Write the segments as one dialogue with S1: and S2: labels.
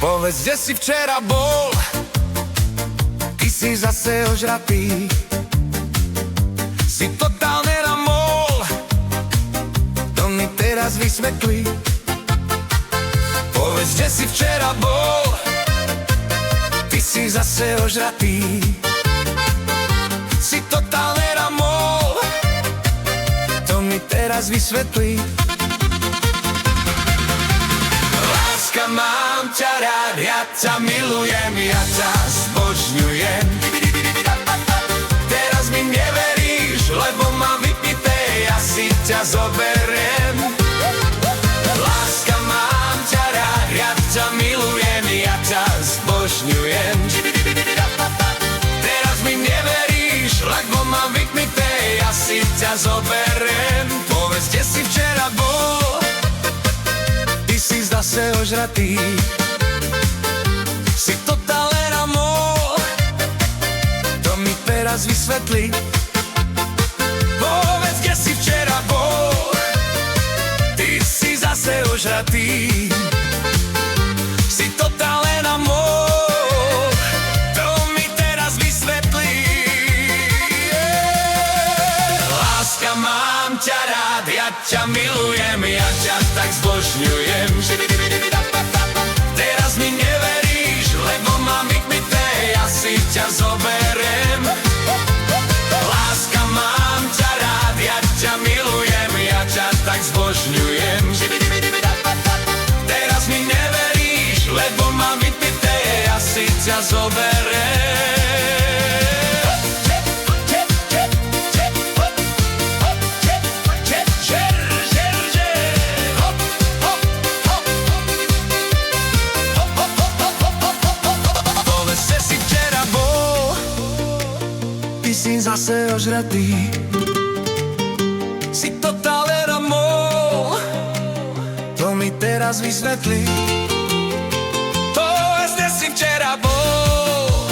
S1: Povedz, kde si včera bol, ty si zase ožratý. Si totálne ramol, to mi teraz vysvetlí. Povedz, kde si včera bol, ty si zase ožratý. Si totálne ramol, to mi teraz vysvetlí. Láska, mám ťa rád, ja ťa milujem, ja ťa zbožňujem. Teraz mi neveríš, lebo mám vypité, ja si ťa zoberiem. Láska, mám ťa rád, ja ťa milujem, ja ťa zbožňujem. Teraz mi neveríš, lebo mám vypité, ja si ťa zoberiem. Povedz, kde si včera bol, ty si zase ožratý. Si totálne ramol, to mi teraz vysvetlí. Povedz, kde si včera bol, ty si zase ožratý. Si totálne ramol, to mi teraz vysvetlí. Láska, mám ťa rád, ja ťa milujem, ja ťa tak zbožňujem. Teraz mi neveríš, lebo mám vypité, ja si ťa zoberiem. Láska, mám ťa rád, ja ťa milujem, ja ťa tak zbožňujem. Teraz mi neveríš, lebo mám vypité, ja si ťa zoberiem. Si zase ožratý, si totálne ramol, to mi teraz vysvetlí. Povedz, kde si včera bol,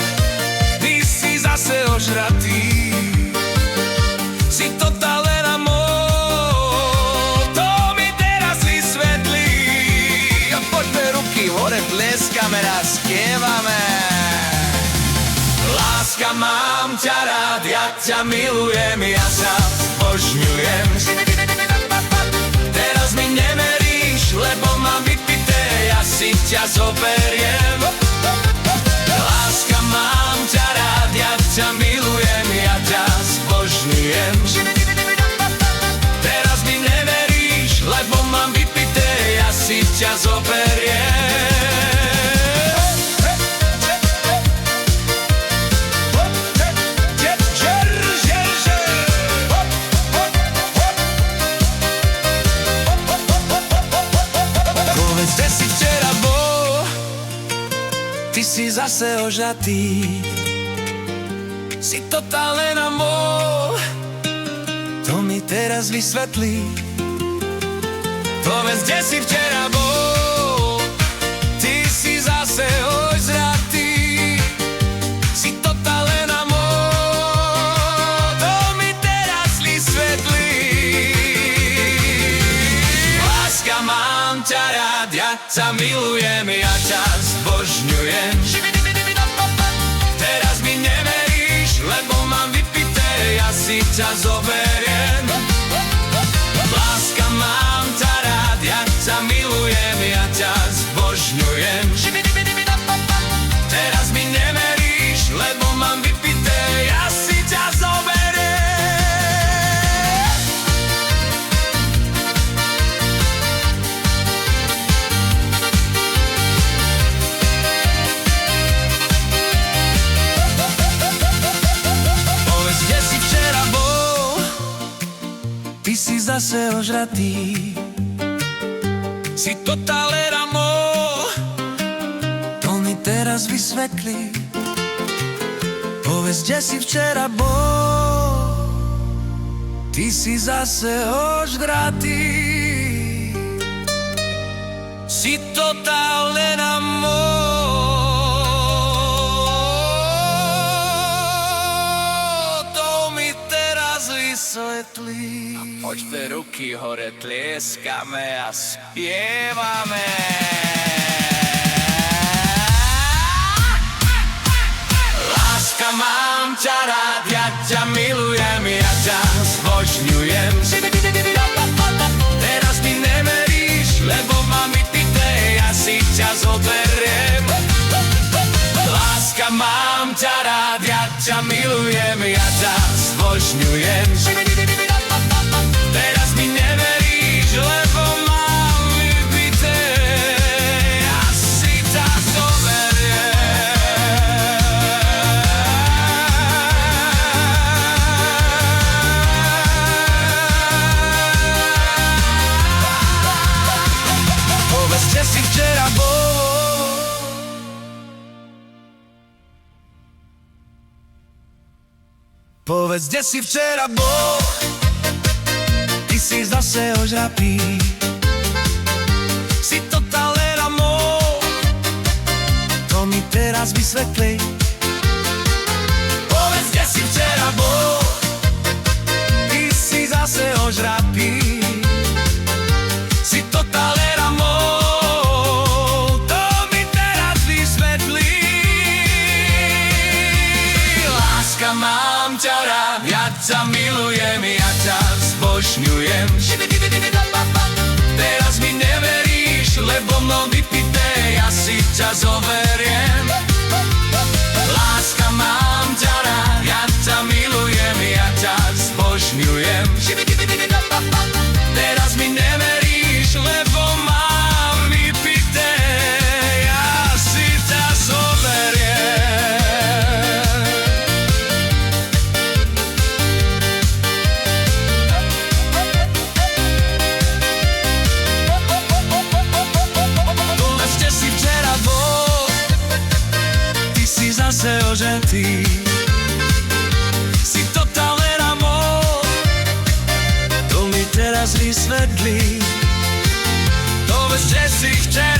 S1: ty si zase ožratý. Si totálne ramol, to mi teraz vysvetlí. A poďme ruky hore, tleskame, raz spievame. Láska, mám ťa rád, ja ťa milujem, ja ťa zbožňujem. Teraz mi neveríš, lebo mám vypité, ja si ťa zoberiem. Láska, mám ťa rád, ja ťa milujem, ja ťa zbožňujem. Teraz mi neveríš, lebo mám vypité, ja si ťa zoberiem. Kde si včera bol, ty si zase ožratý. Si totálne ramol, to mi teraz vysvetlí. Povedz, kde si včera bol, ty si zase ožratý. Si totálne ramol, to mi teraz vysvetlí. Láska, mám ťa rád, ja ťa milujem, ja ťa zbožňujem. Teraz mi neveríš, lebo mám vypité, ja si ťa zoberiem. Láska, mám ťa rád, ja ťa milujem, ja ťa zbožňujem. Teraz mi neveríš, lebo mám vypité, ja si ťa zoberiem. Ty si zase ožratý, si totálne ramol, to mi teraz vysvetlí. Povedz, kde si včera bol, ty si zase ožratý. Si totálne ramol, to mi teraz vysvetlí. Poďte ruky hore, tlieskame a spievame. Povedz, kde si včera bol, ty si zase ožrapý. Si totálne ramol, to mi teraz vysvetli. Povedz, kde si včera bol, ty si zase ožrapý. Si totálne ramol, to mi teraz vysvetli. Láska, mám ťa rád, ja ťa milujem, ja ťa zbožňujem. Teraz mi neveríš, lebo mnou vypité, ja si ťa zoberiem. Láska, mám ťa rád, ja ťa milujem, ja ťa zbožňujem. Teraz mi neveríš, lebo mám vypité, ja si ťa zoberiem. Povedz, kde si včera bol, ty si zase ožentý. Si totálne ramol, to mi teraz vysvetlí. Povedz, kde si včera